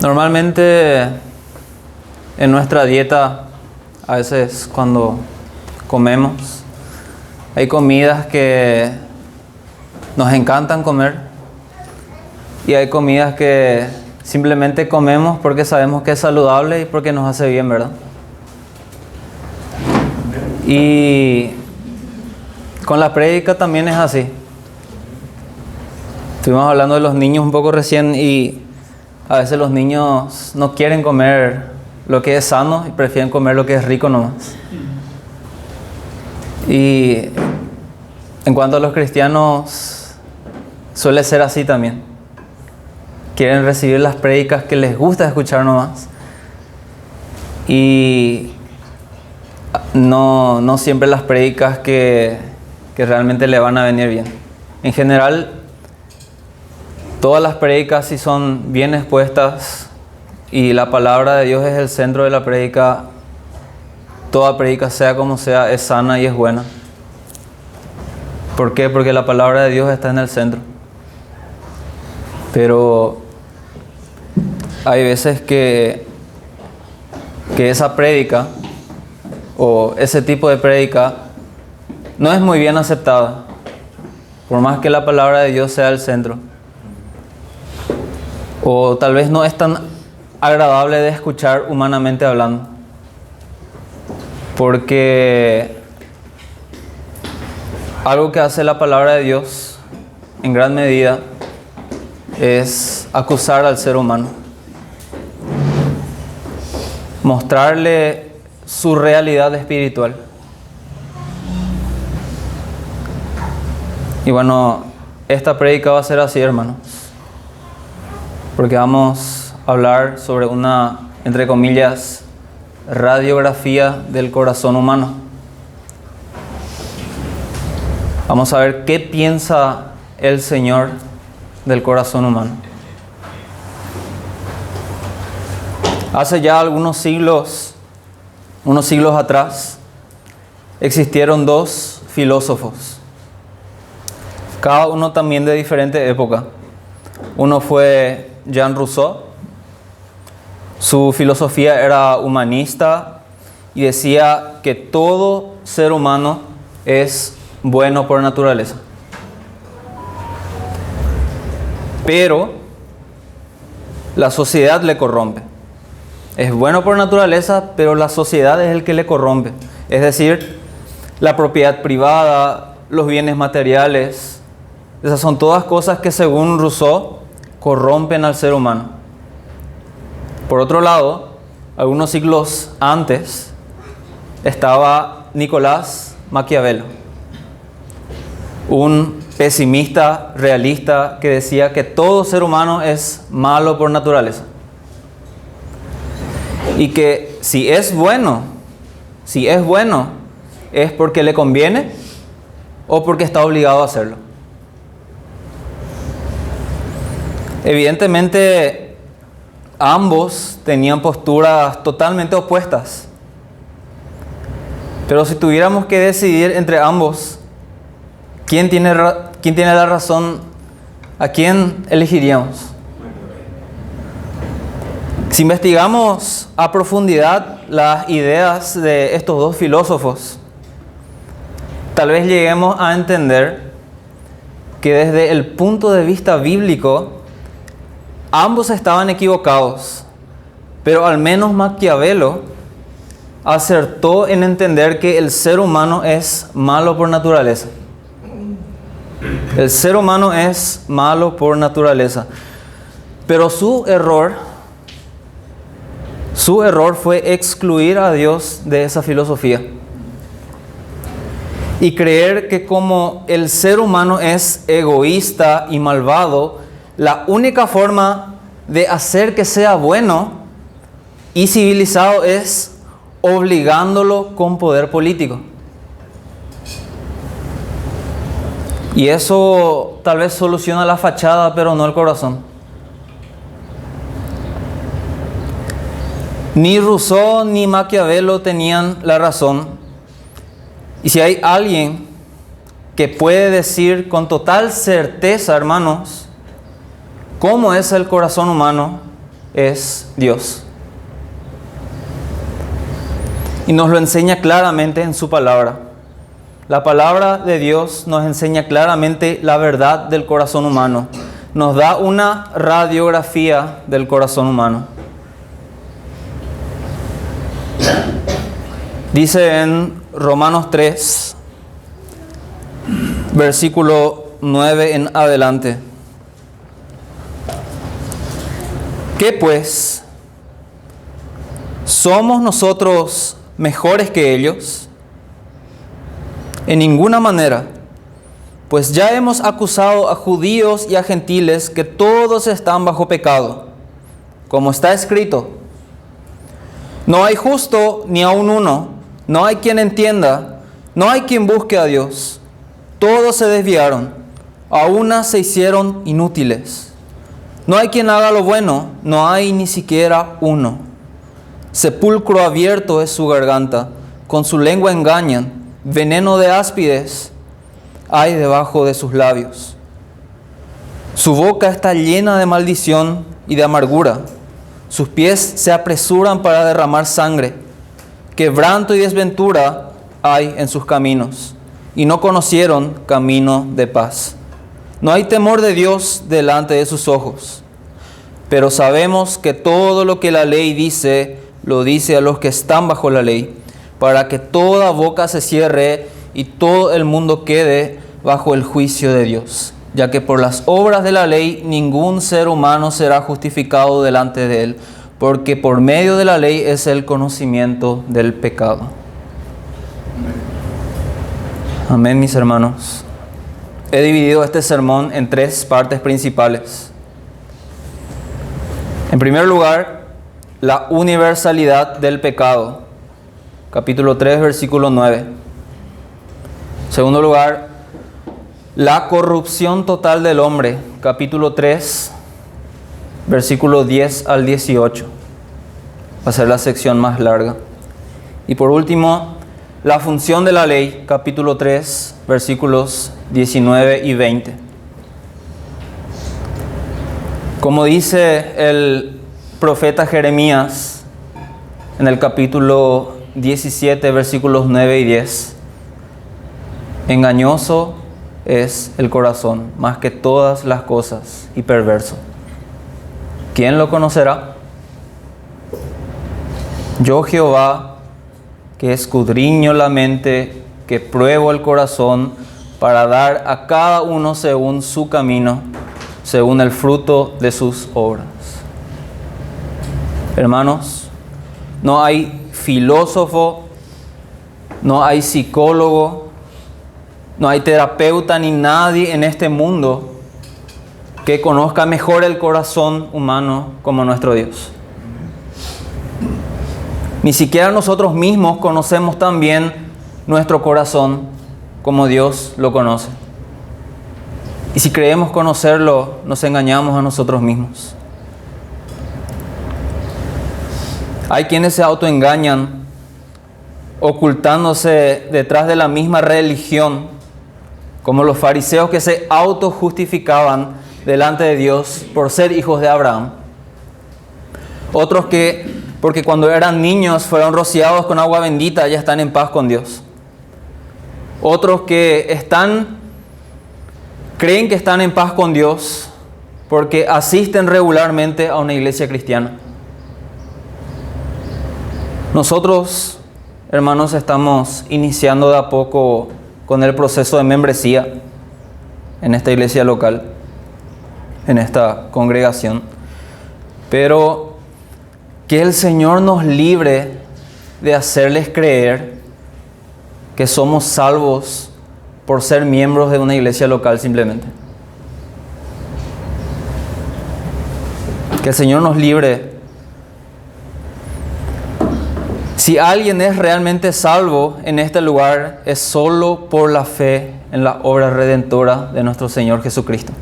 Normalmente en nuestra dieta, a veces cuando comemos, hay comidas que nos encantan comer y hay comidas que simplemente comemos porque sabemos que es saludable y porque nos hace bien, ¿verdad? Y con la prédica también es así. Estuvimos hablando de los niños un poco recién y a veces los niños no quieren comer lo que es sano y prefieren comer lo que es rico nomás. Y en cuanto a los cristianos, suele ser así también. Quieren recibir las prédicas que les gusta escuchar nomás. Y no siempre las prédicas que realmente le van a venir bien. En general, todas las prédicas, si son bien expuestas y la palabra de Dios es el centro de la prédica, toda prédica, sea como sea, es sana y es buena. ¿Por qué? Porque la palabra de Dios está en el centro. Pero hay veces que esa prédica o ese tipo de prédica no es muy bien aceptada, por más que la palabra de Dios sea el centro. O tal vez no es tan agradable de escuchar humanamente hablando. Porque algo que hace la palabra de Dios en gran medida es acusar al ser humano. Mostrarle su realidad espiritual. Y bueno, esta prédica va a ser así, hermanos. Porque vamos a hablar sobre una, entre comillas, radiografía del corazón humano. Vamos a ver qué piensa el Señor del corazón humano. Hace ya unos siglos atrás, existieron dos filósofos, cada uno también de diferente época. Uno fue Jean Rousseau. Su filosofía era humanista y decía que todo ser humano es bueno por naturaleza. Pero la sociedad le corrompe. Es bueno por naturaleza, pero la sociedad es el que le corrompe. Es decir, la propiedad privada, los bienes materiales, esas son todas cosas que según Rousseau corrompen al ser humano. Por otro lado, algunos siglos antes estaba Nicolás Maquiavelo, un pesimista realista que decía que todo ser humano es malo por naturaleza. Y que si es bueno es porque le conviene o porque está obligado a hacerlo. Evidentemente, ambos tenían posturas totalmente opuestas. Pero si tuviéramos que decidir entre ambos, ¿quién tiene la razón? ¿A quién elegiríamos? Si investigamos a profundidad las ideas de estos dos filósofos, tal vez lleguemos a entender que desde el punto de vista bíblico, ambos estaban equivocados, pero al menos Maquiavelo acertó en entender que el ser humano es malo por naturaleza. El ser humano es malo por naturaleza. Pero su error fue excluir a Dios de esa filosofía. Y creer que como el ser humano es egoísta y malvado, la única forma de hacer que sea bueno y civilizado es obligándolo con poder político. Y eso tal vez soluciona la fachada, pero no el corazón. Ni Rousseau ni Maquiavelo tenían la razón. Y si hay alguien que puede decir con total certeza, hermanos, cómo es el corazón humano, es Dios. Y nos lo enseña claramente en su palabra. La palabra de Dios nos enseña claramente la verdad del corazón humano. Nos da una radiografía del corazón humano. Dice en Romanos 3, versículo 9 en adelante: ¿qué pues? ¿Somos nosotros mejores que ellos? En ninguna manera, pues ya hemos acusado a judíos y a gentiles que todos están bajo pecado, como está escrito: no hay justo ni aun uno, no hay quien entienda, no hay quien busque a Dios. Todos se desviaron, a una se hicieron inútiles. No hay quien haga lo bueno, no hay ni siquiera uno. Sepulcro abierto es su garganta, con su lengua engañan, veneno de áspides hay debajo de sus labios. Su boca está llena de maldición y de amargura. Sus pies se apresuran para derramar sangre. Quebranto y desventura hay en sus caminos, y no conocieron camino de paz. No hay temor de Dios delante de sus ojos. Pero sabemos que todo lo que la ley dice, lo dice a los que están bajo la ley, para que toda boca se cierre y todo el mundo quede bajo el juicio de Dios, ya que por las obras de la ley ningún ser humano será justificado delante de él, porque por medio de la ley es el conocimiento del pecado. Amén, mis hermanos. He dividido este sermón en 3 partes principales. En primer lugar, la universalidad del pecado. Capítulo 3, versículo 9. En segundo lugar, la corrupción total del hombre. Capítulo 3, versículo 10 al 18. Va a ser la sección más larga. Y por último, la función de la ley. Capítulo 3, versículos 19 y 20. Como dice el profeta Jeremías en el capítulo 17, versículos 9 y 10, engañoso es el corazón más que todas las cosas y perverso. ¿Quién lo conocerá? Yo, Jehová, que escudriño la mente, que pruebo el corazón, para dar a cada uno según su camino, según el fruto de sus obras. Hermanos, no hay filósofo, no hay psicólogo, no hay terapeuta ni nadie en este mundo que conozca mejor el corazón humano como nuestro Dios. Ni siquiera nosotros mismos conocemos tan bien nuestro corazón como Dios lo conoce. Y si creemos conocerlo, nos engañamos a nosotros mismos. Hay quienes se autoengañan, ocultándose detrás de la misma religión, como los fariseos que se autojustificaban delante de Dios por ser hijos de Abraham. Otros que, porque cuando eran niños fueron rociados con agua bendita, ya están en paz con Dios. Otros que creen que están en paz con Dios porque asisten regularmente a una iglesia cristiana. Nosotros, hermanos, estamos iniciando de a poco con el proceso de membresía en esta iglesia local, en esta congregación. Pero que el Señor nos libre de hacerles creer que somos salvos por ser miembros de una iglesia local simplemente. Que el Señor nos libre. Si alguien es realmente salvo en este lugar, es solo por la fe en la obra redentora de nuestro Señor Jesucristo.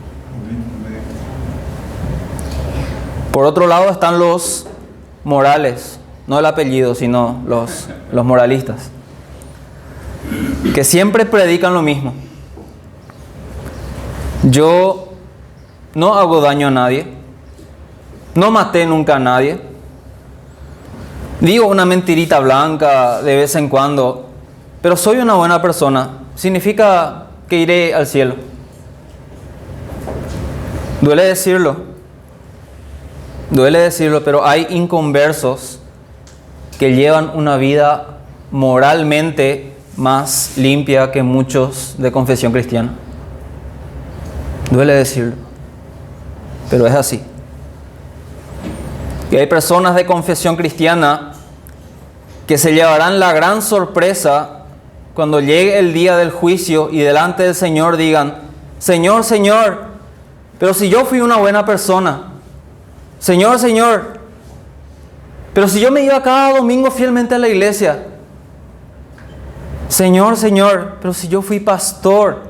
Por otro lado están los morales, no el apellido, sino los moralistas, que siempre predican lo mismo. Yo no hago daño a nadie. no maté nunca a nadie, digo una mentirita blanca de vez en cuando, pero soy una buena persona, significa que iré al cielo. Duele decirlo, pero hay inconversos que llevan una vida moralmente más limpia que muchos de confesión cristiana. Duele decirlo, pero es así. Y hay personas de confesión cristiana que se llevarán la gran sorpresa cuando llegue el día del juicio y delante del Señor digan: Señor, Señor, pero si yo fui una buena persona. Señor, Señor, pero si yo me iba cada domingo fielmente a la iglesia. Señor, Señor, pero si yo fui pastor.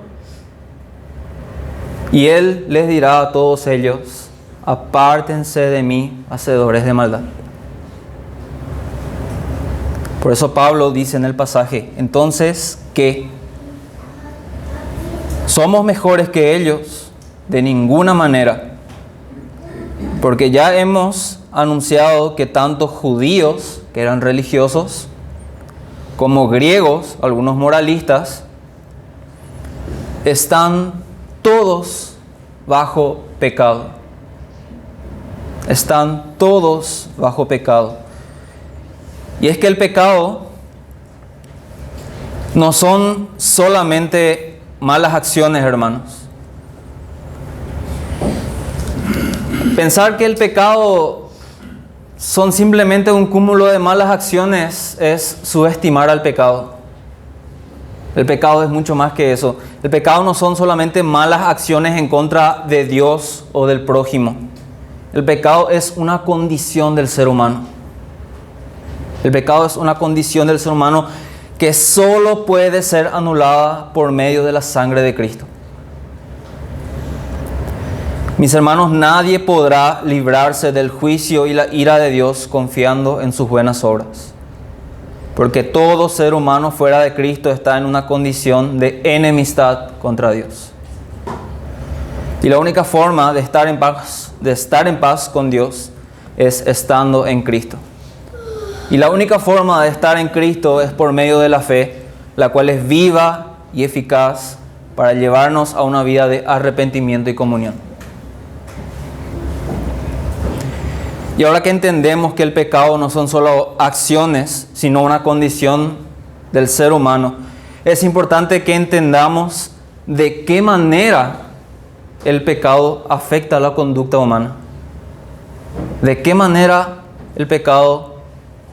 Y Él les dirá a todos ellos: apártense de mí, hacedores de maldad. Por eso Pablo dice en el pasaje: entonces, ¿qué? ¿Somos mejores que ellos? De ninguna manera. Porque ya hemos anunciado que tanto judíos, que eran religiosos, como griegos, algunos moralistas, están todos bajo pecado. Están todos bajo pecado. Y es que el pecado no son solamente malas acciones, hermanos. Pensar que el pecado son simplemente un cúmulo de malas acciones es subestimar al pecado. El pecado es mucho más que eso. El pecado no son solamente malas acciones en contra de Dios o del prójimo. El pecado es una condición del ser humano. El pecado es una condición del ser humano que solo puede ser anulada por medio de la sangre de Cristo. Mis hermanos, nadie podrá librarse del juicio y la ira de Dios confiando en sus buenas obras. Porque todo ser humano fuera de Cristo está en una condición de enemistad contra Dios. Y la única forma de estar en paz con Dios es estando en Cristo. Y la única forma de estar en Cristo es por medio de la fe, la cual es viva y eficaz para llevarnos a una vida de arrepentimiento y comunión. Y ahora que entendemos que el pecado no son solo acciones, sino una condición del ser humano, es importante que entendamos de qué manera el pecado afecta a la conducta humana. ¿De qué manera el pecado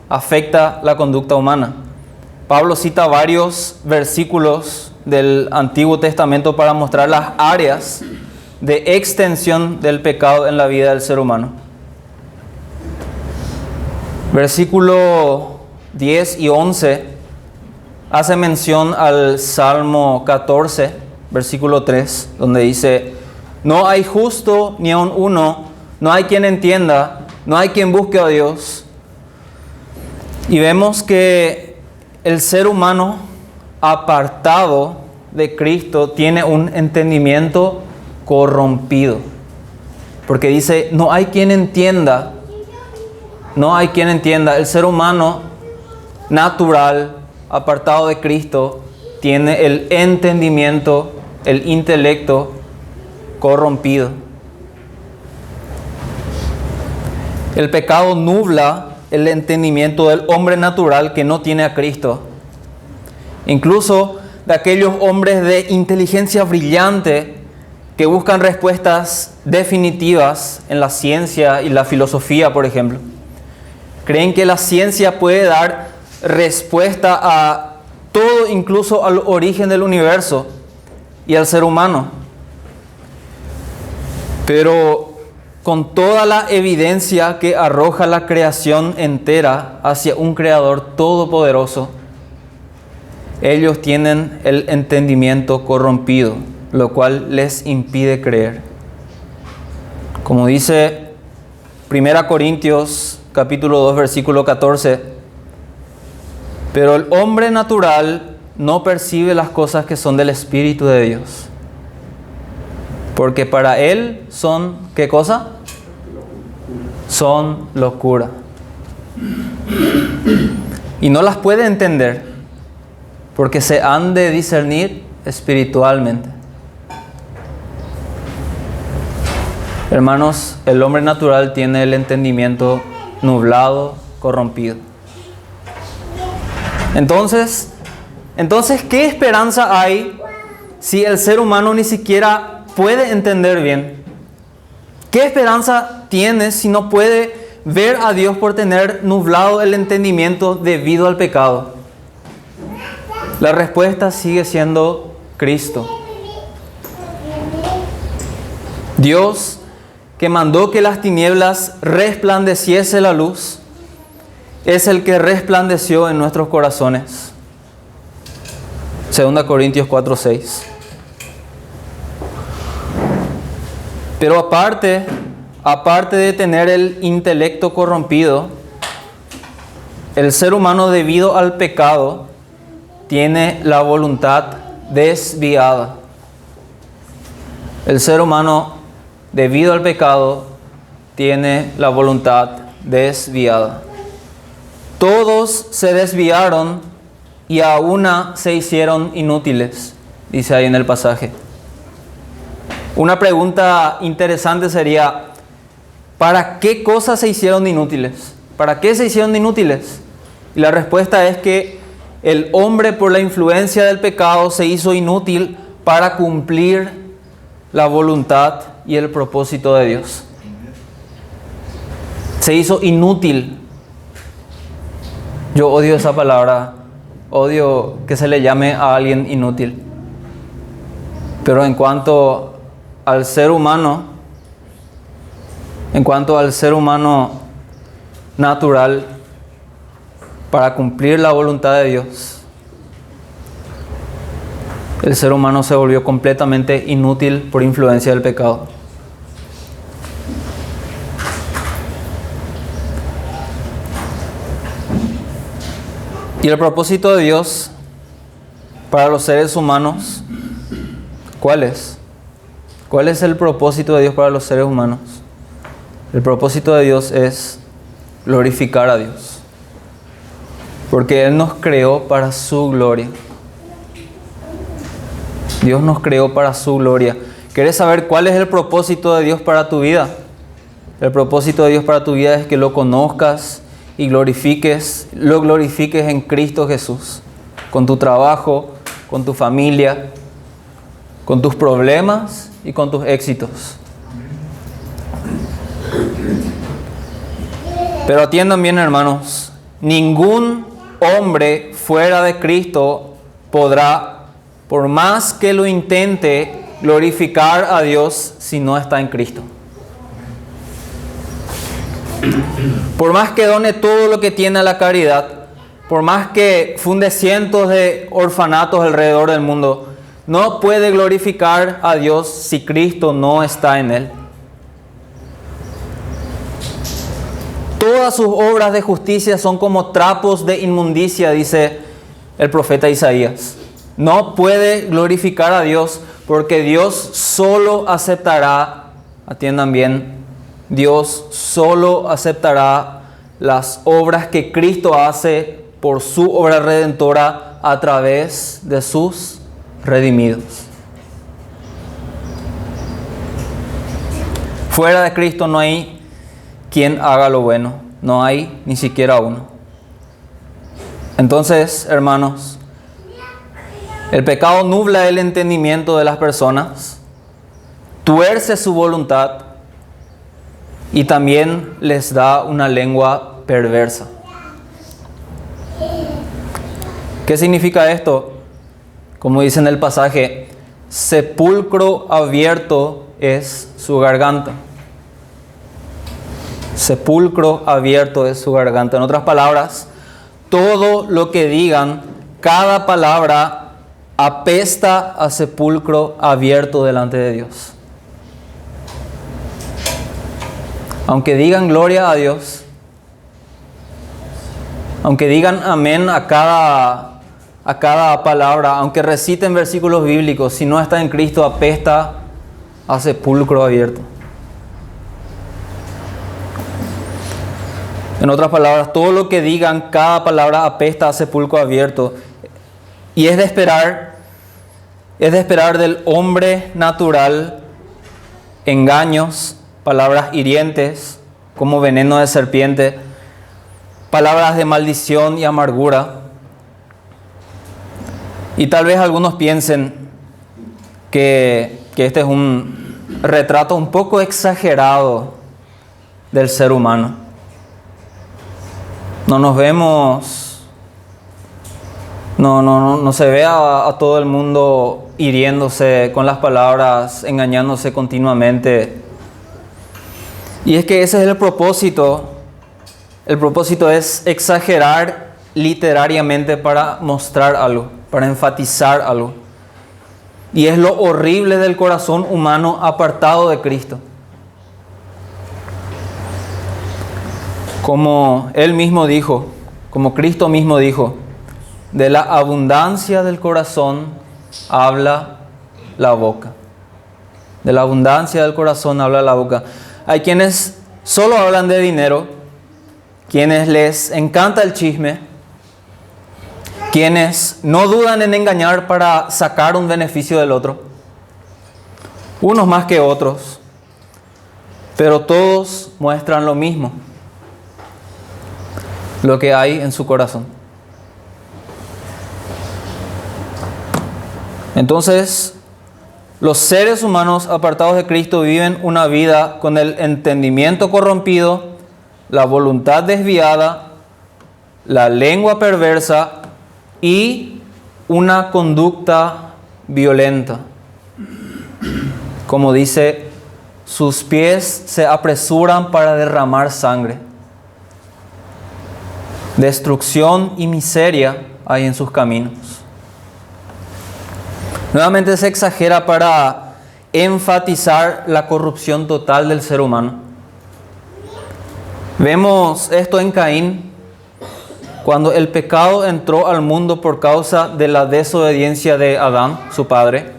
afecta la conducta humana? Pablo cita varios versículos del Antiguo Testamento para mostrar las áreas de extensión del pecado en la vida del ser humano. Versículo 10 y 11 hace mención al Salmo 14, versículo 3, donde dice: no hay justo ni aun uno, no hay quien entienda, no hay quien busque a Dios. Y vemos que el ser humano apartado de Cristo tiene un entendimiento corrompido. Porque dice: no hay quien entienda. No hay quien entienda. El ser humano natural, apartado de Cristo, tiene el entendimiento, el intelecto corrompido. El pecado nubla el entendimiento del hombre natural que no tiene a Cristo. Incluso de aquellos hombres de inteligencia brillante que buscan respuestas definitivas en la ciencia y la filosofía, por ejemplo. Creen que la ciencia puede dar respuesta a todo, incluso al origen del universo y al ser humano. Pero con toda la evidencia que arroja la creación entera hacia un Creador todopoderoso, ellos tienen el entendimiento corrompido, lo cual les impide creer. Como dice 1 Corintios capítulo 2, versículo 14, pero el hombre natural no percibe las cosas que son del Espíritu de Dios, porque para él son, ¿qué cosa? son locura. Y no las puede entender, porque se han de discernir espiritualmente. Hermanos, el hombre natural tiene el entendimiento nublado, corrompido. Entonces, ¿qué esperanza hay si el ser humano ni siquiera puede entender bien? ¿Qué esperanza tiene si no puede ver a Dios por tener nublado el entendimiento debido al pecado? La respuesta sigue siendo Cristo. Dios, que mandó que las tinieblas resplandeciese la luz, es el que resplandeció en nuestros corazones. 2 Corintios 4:6. Pero aparte de tener el intelecto corrompido, el ser humano debido al pecado tiene la voluntad desviada. El ser humano debido al pecado tiene la voluntad desviada. Todos se desviaron y a una se hicieron inútiles, dice ahí en el pasaje. Una pregunta interesante sería, ¿para qué cosas se hicieron inútiles? ¿Para qué se hicieron inútiles? Y la respuesta es que el hombre, por la influencia del pecado, se hizo inútil para cumplir la voluntad y el propósito de Dios. Se hizo inútil. Yo odio esa palabra, odio que se le llame a alguien inútil. Pero en cuanto al ser humano natural, para cumplir la voluntad de Dios, el ser humano se volvió completamente inútil por influencia del pecado. Y el propósito de Dios para los seres humanos, ¿cuál es? ¿Cuál es el propósito de Dios para los seres humanos? El propósito de Dios es glorificar a Dios, porque Él nos creó para su gloria. Dios nos creó para su gloria. ¿Quieres saber cuál es el propósito de Dios para tu vida? El propósito de Dios para tu vida es que lo conozcas y lo glorifiques en Cristo Jesús, con tu trabajo, con tu familia, con tus problemas y con tus éxitos. Pero atiendan bien, hermanos, ningún hombre fuera de Cristo podrá, por más que lo intente, glorificar a Dios si no está en Cristo. Por más que done todo lo que tiene a la caridad, por más que funde cientos de orfanatos alrededor del mundo, no puede glorificar a Dios si Cristo no está en él. Todas sus obras de justicia son como trapos de inmundicia, dice el profeta Isaías. No puede glorificar a Dios porque Dios solo aceptará, atiendan bien, Dios solo aceptará las obras que Cristo hace por su obra redentora a través de sus redimidos. Fuera de Cristo no hay quien haga lo bueno, no hay ni siquiera uno. Entonces, hermanos, el pecado nubla el entendimiento de las personas, tuerce su voluntad y también les da una lengua perversa. ¿Qué significa esto? Como dice en el pasaje, sepulcro abierto es su garganta. Sepulcro abierto es su garganta. En otras palabras, todo lo que digan, cada palabra apesta a sepulcro abierto delante de Dios. Aunque digan gloria a Dios, aunque digan amén a cada palabra, aunque reciten versículos bíblicos, si no está en Cristo, apesta a sepulcro abierto. En otras palabras, todo lo que digan, cada palabra apesta a sepulcro abierto. Y es de esperar del hombre natural engaños, palabras hirientes como veneno de serpiente, palabras de maldición y amargura. Y tal vez algunos piensen que este es un retrato un poco exagerado del ser humano. No nos vemos, no se ve a todo el mundo hiriéndose con las palabras, engañándose continuamente. Y es que ese es el propósito. El propósito es exagerar literariamente para mostrar algo, para enfatizar algo. Y es lo horrible del corazón humano apartado de Cristo. Como Él mismo dijo, como Cristo mismo dijo, de la abundancia del corazón habla la boca. De la abundancia del corazón habla la boca. Hay quienes solo hablan de dinero, quienes les encanta el chisme, quienes no dudan en engañar para sacar un beneficio del otro, unos más que otros, pero todos muestran lo mismo, lo que hay en su corazón. Entonces, los seres humanos apartados de Cristo viven una vida con el entendimiento corrompido, la voluntad desviada, la lengua perversa y una conducta violenta. Como dice, sus pies se apresuran para derramar sangre. Destrucción y miseria hay en sus caminos. Nuevamente se exagera para enfatizar la corrupción total del ser humano. Vemos esto en Caín, cuando el pecado entró al mundo por causa de la desobediencia de Adán, su padre.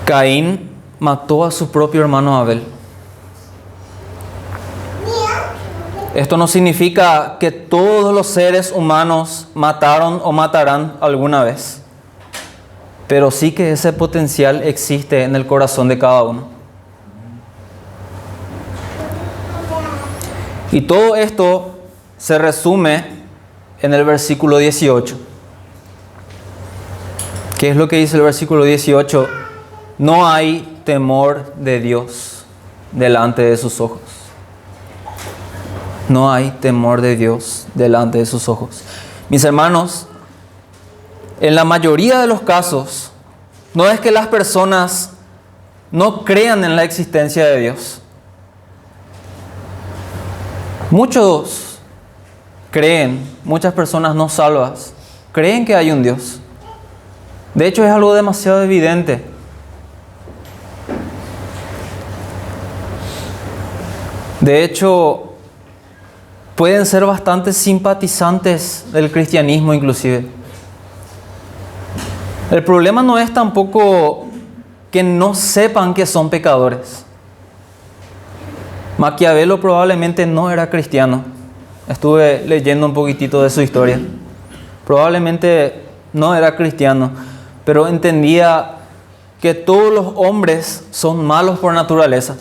Caín mató a su propio hermano Abel. Esto no significa que todos los seres humanos mataron o matarán alguna vez, pero sí que ese potencial existe en el corazón de cada uno. Y todo esto se resume en el versículo 18. ¿Qué es lo que dice el versículo 18? No hay temor de Dios delante de sus ojos. No hay temor de Dios delante de sus ojos. Mis hermanos, en la mayoría de los casos, no es que las personas no crean en la existencia de Dios. Muchos creen, muchas personas no salvas, creen que hay un Dios. De hecho, es algo demasiado evidente. De hecho, pueden ser bastante simpatizantes del cristianismo inclusive. El problema no es tampoco que no sepan que son pecadores. Maquiavelo probablemente no era cristiano. Estuve leyendo un poquitito de su historia. Probablemente no era cristiano, pero entendía que todos los hombres son malos por naturaleza.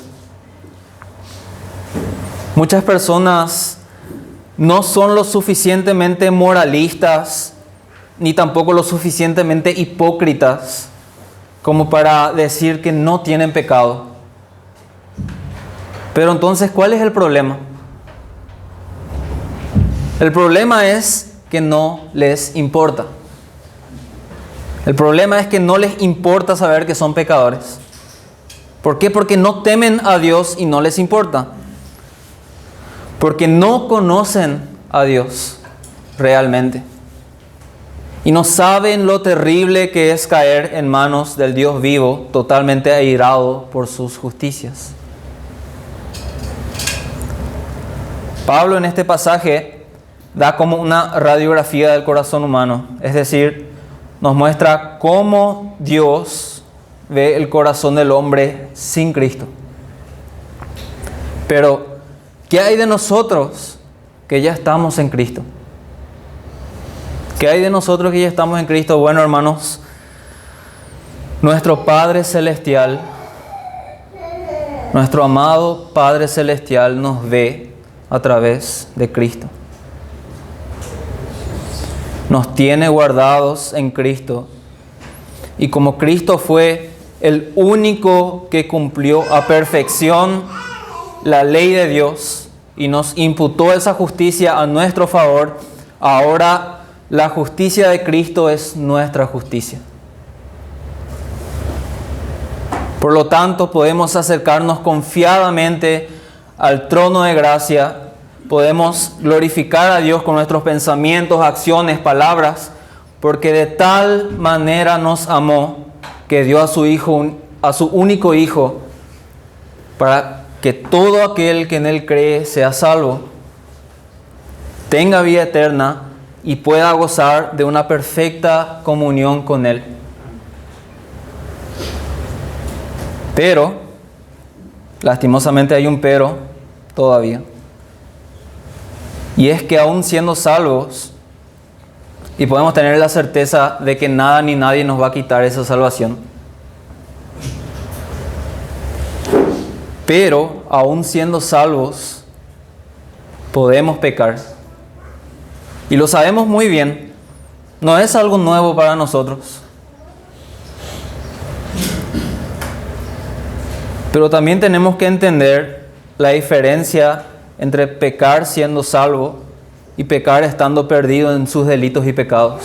Muchas personas no son lo suficientemente moralistas, ni tampoco lo suficientemente hipócritas como para decir que no tienen pecado. Pero entonces, ¿cuál es el problema? El problema es que no les importa. El problema es que no les importa saber que son pecadores. ¿Por qué? Porque no temen a Dios y no les importa. Porque no conocen a Dios realmente. Y no saben lo terrible que es caer en manos del Dios vivo, totalmente airado por sus justicias. Pablo en este pasaje da como una radiografía del corazón humano. Es decir, nos muestra cómo Dios ve el corazón del hombre sin Cristo. Pero ¿Qué hay de nosotros que ya estamos en Cristo? ¿Qué hay de nosotros que ya estamos en Cristo? Bueno, hermanos, nuestro Padre Celestial, nuestro amado Padre Celestial nos ve a través de Cristo. Nos tiene guardados en Cristo. Y como Cristo fue el único que cumplió a perfección la ley de Dios y nos imputó esa justicia a nuestro favor, ahora la justicia de Cristo es nuestra justicia. Por lo tanto, podemos acercarnos confiadamente al trono de gracia, podemos glorificar a Dios con nuestros pensamientos, acciones, palabras, porque de tal manera nos amó que dio a su Hijo, a su único Hijo, para que todo aquel que en Él cree sea salvo, tenga vida eterna y pueda gozar de una perfecta comunión con Él. Pero, lastimosamente hay un pero todavía. Y es que aún siendo salvos, y podemos tener la certeza de que nada ni nadie nos va a quitar esa salvación. Pero, aún siendo salvos, podemos pecar. Y lo sabemos muy bien. No es algo nuevo para nosotros. Pero también tenemos que entender la diferencia entre pecar siendo salvo y pecar estando perdido en sus delitos y pecados.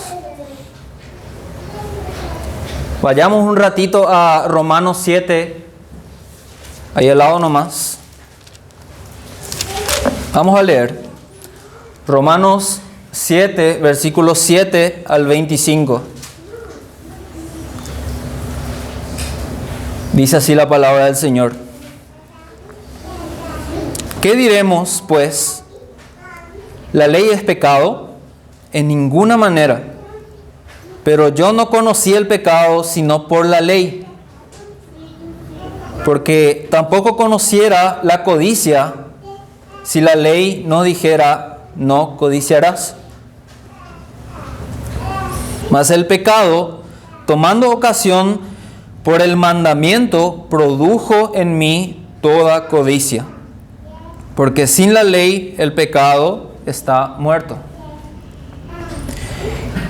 Vayamos un ratito a Romanos 7, ahí al lado nomás. Vamos a leer Romanos 7, versículos 7 al 25. Dice así la palabra del Señor. ¿Qué diremos, pues? ¿La ley es pecado? En ninguna manera. Pero yo no conocí el pecado sino por la ley. Porque tampoco conociera la codicia si la ley no dijera, no codiciarás. Mas el pecado, tomando ocasión por el mandamiento, produjo en mí toda codicia. Porque sin la ley el pecado está muerto.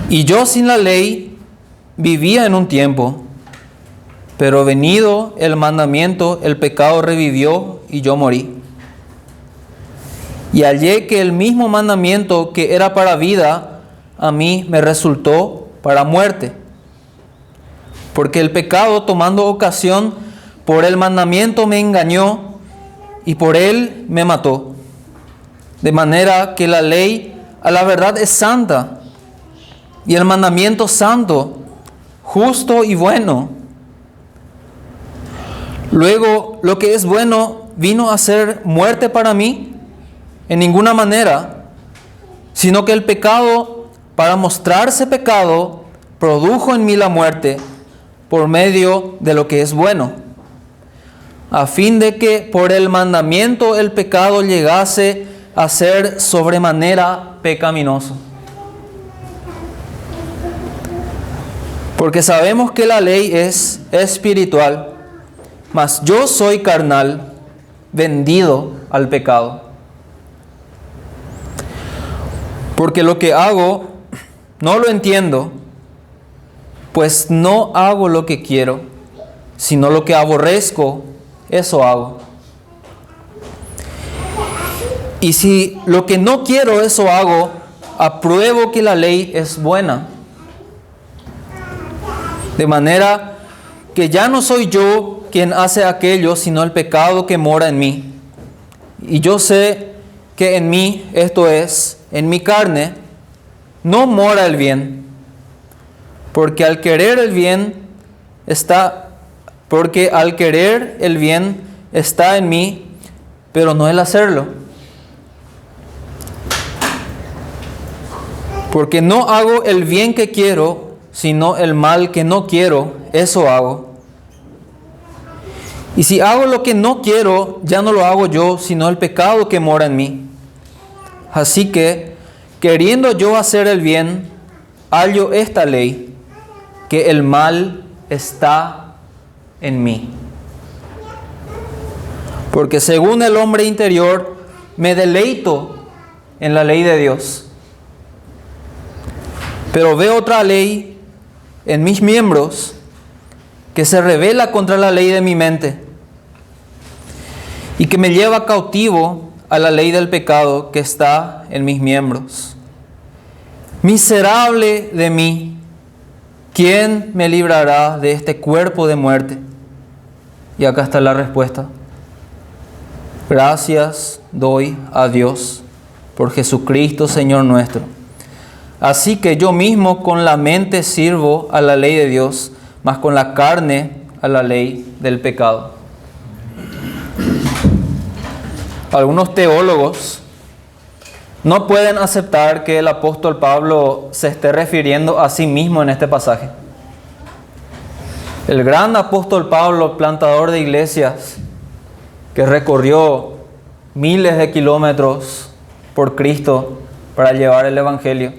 Y yo sin la ley vivía en un tiempo, pero venido el mandamiento, el pecado revivió y yo morí. Y hallé que el mismo mandamiento que era para vida, a mí me resultó para muerte. Porque el pecado, tomando ocasión por el mandamiento, me engañó y por él me mató. De manera que la ley a la verdad es santa y el mandamiento santo, justo y bueno. Luego, lo que es bueno vino a ser muerte para mí en ninguna manera, sino que el pecado, para mostrarse pecado, produjo en mí la muerte por medio de lo que es bueno, a fin de que por el mandamiento el pecado llegase a ser sobremanera pecaminoso. Porque sabemos que la ley es espiritual, mas yo soy carnal, vendido al pecado. Porque lo que hago no lo entiendo, pues no hago lo que quiero, sino lo que aborrezco, eso hago. Y si lo que no quiero, eso hago, apruebo que la ley es buena. De manera que ya no soy yo quien hace aquello, sino el pecado que mora en mí. Y yo sé que en mí, esto es, en mi carne, no mora el bien. Porque al querer el bien está en mí, pero no el hacerlo. Porque no hago el bien que quiero, sino el mal que no quiero, eso hago. Y si hago lo que no quiero, ya no lo hago yo, sino el pecado que mora en mí. Así que, queriendo yo hacer el bien, hallo esta ley, que el mal está en mí. Porque según el hombre interior, me deleito en la ley de Dios. Pero veo otra ley en mis miembros que se rebela contra la ley de mi mente y que me lleva cautivo a la ley del pecado que está en mis miembros. Miserable de mí, ¿quién me librará de este cuerpo de muerte? Y acá está la respuesta. Gracias doy a Dios por Jesucristo, Señor nuestro. Así que yo mismo con la mente sirvo a la ley de Dios, mas con la carne a la ley del pecado. Algunos teólogos no pueden aceptar que el apóstol Pablo se esté refiriendo a sí mismo en este pasaje. El gran apóstol Pablo, plantador de iglesias, que recorrió miles de kilómetros por Cristo para llevar el Evangelio,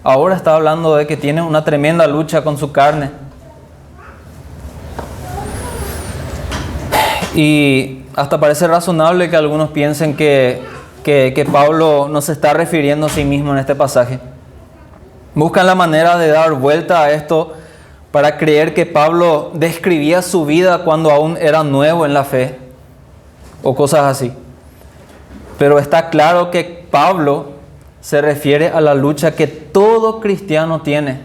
ahora está hablando de que tiene una tremenda lucha con su carne. Y hasta parece razonable que algunos piensen que Pablo no se está refiriendo a sí mismo en este pasaje. Buscan la manera de dar vuelta a esto para creer que Pablo describía su vida cuando aún era nuevo en la fe o cosas así. Pero está claro que Pablo se refiere a la lucha que todo cristiano tiene,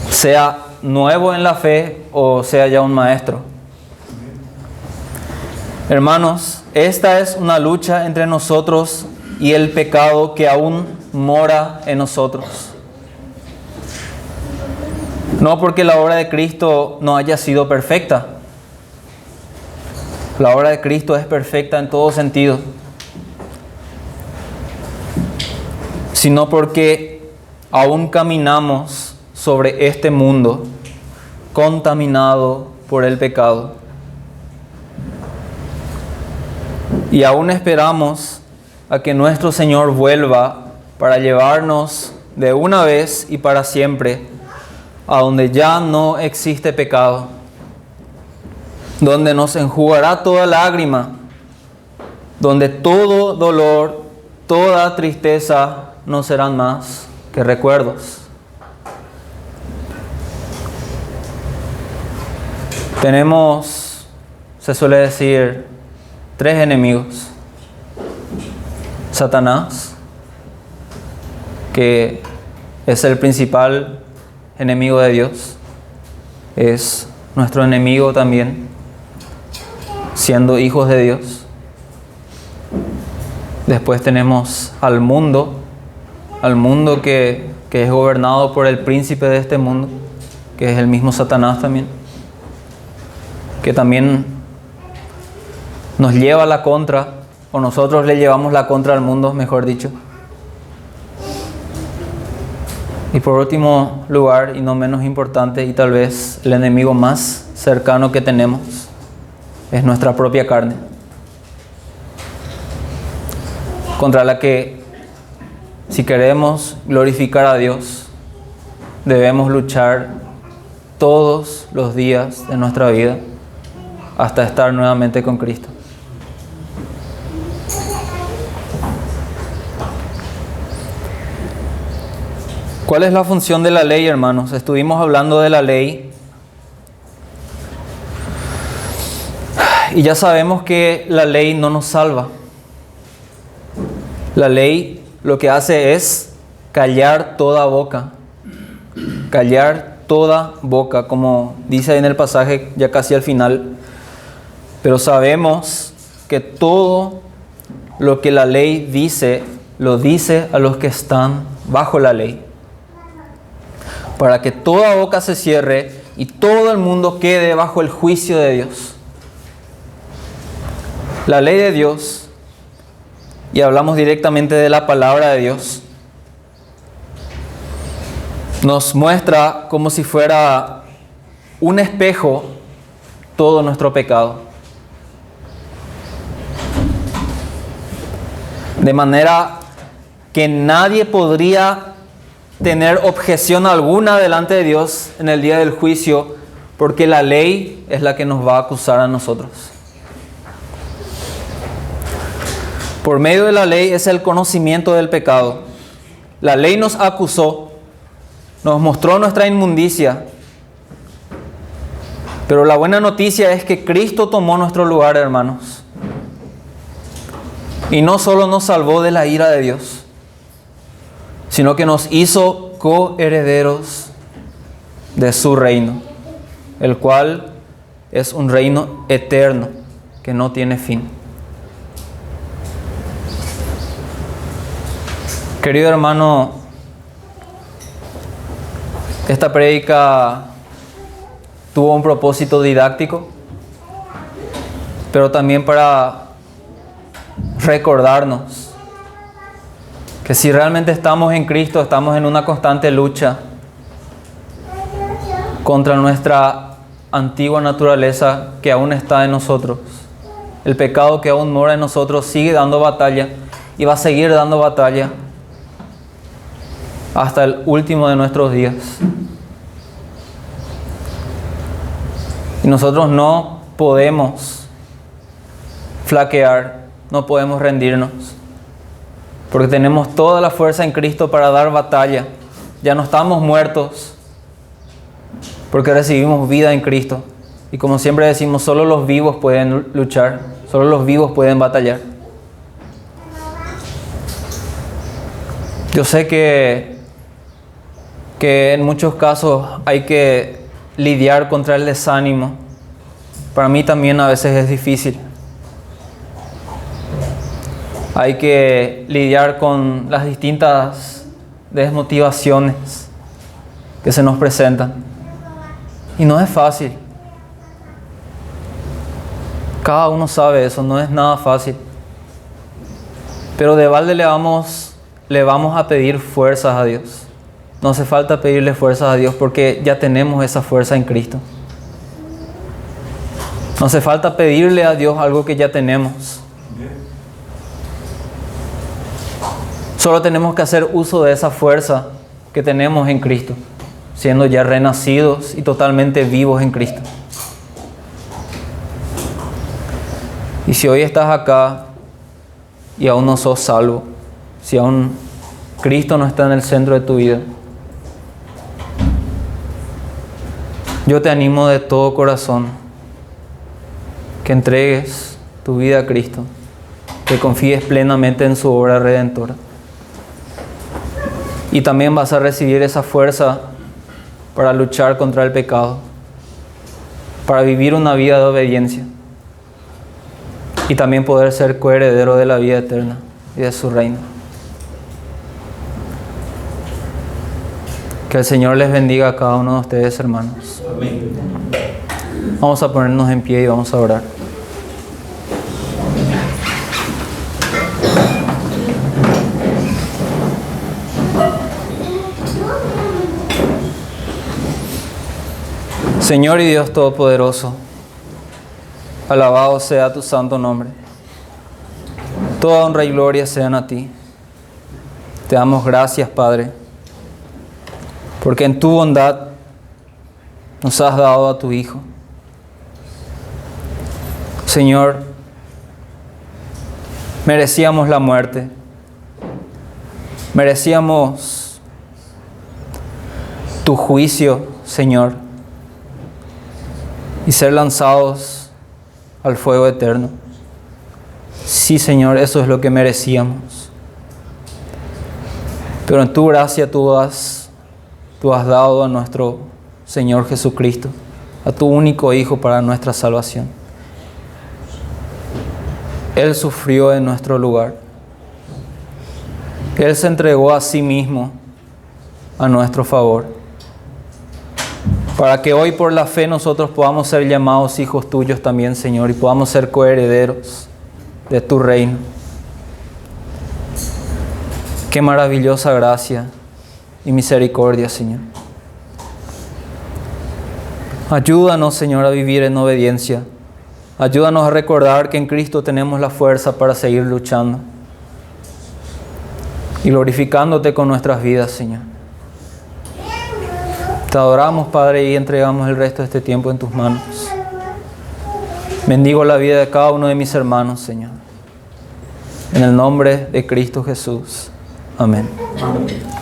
sea nuevo en la fe o sea ya un maestro. Hermanos, esta es una lucha entre nosotros y el pecado que aún mora en nosotros. No porque la obra de Cristo no haya sido perfecta. La obra de Cristo es perfecta en todo sentido, sino porque aún caminamos sobre este mundo contaminado por el pecado. Y aún esperamos a que nuestro Señor vuelva para llevarnos de una vez y para siempre a donde ya no existe pecado, donde nos enjugará toda lágrima, donde todo dolor, toda tristeza no serán más que recuerdos. Tenemos, se suele decir, 3 enemigos. Satanás, que es el principal enemigo de Dios, es nuestro enemigo también, siendo hijos de Dios. Después tenemos al mundo que es gobernado por el príncipe de este mundo, que es el mismo Satanás también, que también nos lleva a la contra, o nosotros le llevamos la contra al mundo, mejor dicho. Y por último lugar, y no menos importante, y tal vez el enemigo más cercano que tenemos, es nuestra propia carne, contra la que, si queremos glorificar a Dios, debemos luchar todos los días de nuestra vida hasta estar nuevamente con Cristo. ¿Cuál es la función de la ley, hermanos? Estuvimos hablando de la ley y ya sabemos que la ley no nos salva. La ley lo que hace es callar toda boca. Callar toda boca, como dice en el pasaje ya casi al final. Pero sabemos que todo lo que la ley dice, lo dice a los que están bajo la ley, para que toda boca se cierre y todo el mundo quede bajo el juicio de Dios. La ley de Dios, y hablamos directamente de la palabra de Dios, nos muestra como si fuera un espejo todo nuestro pecado. De manera que nadie podría tener objeción alguna delante de Dios en el día del juicio, porque la ley es la que nos va a acusar a nosotros. Por medio de la ley es el conocimiento del pecado. La ley nos acusó, nos mostró nuestra inmundicia. Pero la buena noticia es que Cristo tomó nuestro lugar, hermanos. Y no solo nos salvó de la ira de Dios, sino que nos hizo coherederos de su reino, el cual es un reino eterno que no tiene fin. Querido hermano, esta prédica tuvo un propósito didáctico, pero también para recordarnos que si realmente estamos en Cristo, estamos en una constante lucha contra nuestra antigua naturaleza que aún está en nosotros. El pecado que aún mora en nosotros sigue dando batalla y va a seguir dando batalla hasta el último de nuestros días. Y nosotros no podemos flaquear, no podemos rendirnos, porque tenemos toda la fuerza en Cristo para dar batalla. Ya no estamos muertos, porque recibimos vida en Cristo. Y como siempre decimos, solo los vivos pueden luchar, solo los vivos pueden batallar. Yo sé que en muchos casos hay que lidiar contra el desánimo. Para mí también a veces es difícil. Hay que lidiar con las distintas desmotivaciones que se nos presentan. Y no es fácil. Cada uno sabe eso, no es nada fácil. Pero de balde le vamos a pedir fuerzas a Dios. No hace falta pedirle fuerzas a Dios porque ya tenemos esa fuerza en Cristo. No hace falta pedirle a Dios algo que ya tenemos. Solo tenemos que hacer uso de esa fuerza que tenemos en Cristo, siendo ya renacidos y totalmente vivos en Cristo. Y si hoy estás acá y aún no sos salvo, si aún Cristo no está en el centro de tu vida, yo te animo de todo corazón que entregues tu vida a Cristo, que confíes plenamente en su obra redentora. Y también vas a recibir esa fuerza para luchar contra el pecado, para vivir una vida de obediencia y también poder ser coheredero de la vida eterna y de su reino. Que el Señor les bendiga a cada uno de ustedes, hermanos. Amén. Vamos a ponernos en pie y vamos a orar. Señor y Dios Todopoderoso, alabado sea tu santo nombre. Toda honra y gloria sean a ti. Te damos gracias, Padre, porque en tu bondad nos has dado a tu Hijo. Señor, merecíamos la muerte, merecíamos tu juicio, Señor, y ser lanzados al fuego eterno. Sí, Señor, eso es lo que merecíamos. Pero en tu gracia tú has dado a nuestro Señor Jesucristo, a tu único Hijo para nuestra salvación. Él sufrió en nuestro lugar. Él se entregó a sí mismo a nuestro favor, para que hoy por la fe nosotros podamos ser llamados hijos tuyos también, Señor, y podamos ser coherederos de tu reino. Qué maravillosa gracia y misericordia, Señor. Ayúdanos, Señor, a vivir en obediencia. Ayúdanos a recordar que en Cristo tenemos la fuerza para seguir luchando y glorificándote con nuestras vidas, Señor. Te adoramos, Padre, y entregamos el resto de este tiempo en tus manos. Bendigo la vida de cada uno de mis hermanos, Señor. En el nombre de Cristo Jesús. Amén. Amén.